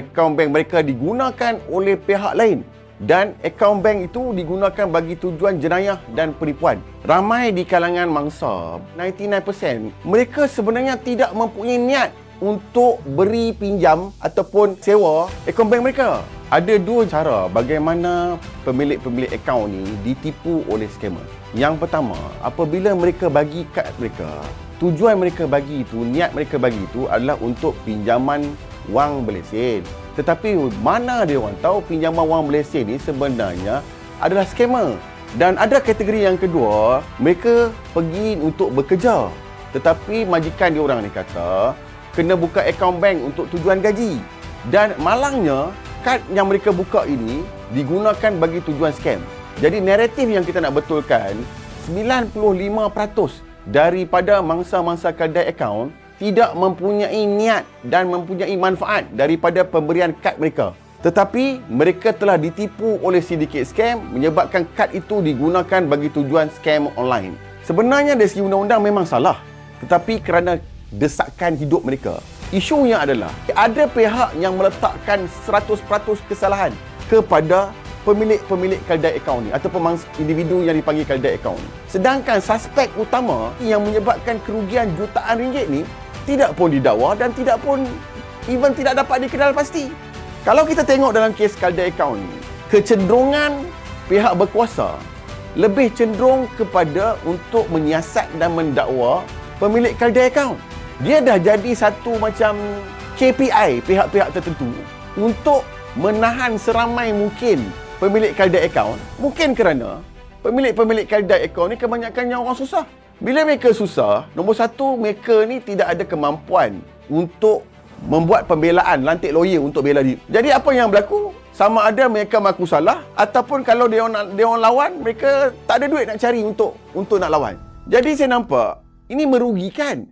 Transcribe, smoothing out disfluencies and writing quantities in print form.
Akaun bank mereka digunakan oleh pihak lain dan akaun bank itu digunakan bagi tujuan jenayah dan penipuan. Ramai di kalangan mangsa, 99%, mereka sebenarnya tidak mempunyai niat untuk beri pinjam ataupun sewa akaun bank mereka. Ada dua cara bagaimana pemilik-pemilik akaun ni ditipu oleh scammer. Yang pertama, apabila mereka bagi kad mereka, tujuan mereka bagi itu, niat mereka bagi itu adalah untuk pinjaman wang berlesen. Tetapi mana dia orang tahu pinjaman wang berlesen ni sebenarnya adalah scammer. Dan ada kategori yang kedua, mereka pergi untuk bekerja. Tetapi majikan dia orang ni kata kena buka akaun bank untuk tujuan gaji. Dan malangnya kad yang mereka buka ini digunakan bagi tujuan scam. Jadi naratif yang kita nak betulkan, 95% daripada mangsa-mangsa kedai akaun tidak mempunyai niat dan mempunyai manfaat daripada pemberian kad mereka. Tetapi mereka telah ditipu oleh sindiket scam menyebabkan kad itu digunakan bagi tujuan scam online. Sebenarnya dari segi undang-undang memang salah, tetapi kerana desakan hidup mereka, isunya adalah ada pihak yang meletakkan 100% kesalahan kepada pemilik-pemilik kedai akaun ni ataupun individu yang dipanggil kedai akaun ni. Sedangkan suspek utama yang menyebabkan kerugian jutaan ringgit ni tidak pun didakwa dan tidak dapat dikenal pasti. Kalau kita tengok dalam kes kedai akaun ni, kecenderungan pihak berkuasa lebih cenderung kepada untuk menyiasat dan mendakwa pemilik kedai akaun. Dia dah jadi satu macam KPI pihak-pihak tertentu untuk menahan seramai mungkin pemilik kedai akaun. Mungkin kerana pemilik-pemilik kedai akaun ni kebanyakannya orang susah. Bila mereka susah, nombor satu, mereka ni tidak ada kemampuan untuk membuat pembelaan, lantik lawyer untuk bela diri. Jadi apa yang berlaku? Sama ada mereka mengaku salah ataupun kalau dia orang lawan, mereka tak ada duit nak cari untuk nak lawan. Jadi saya nampak ini merugikan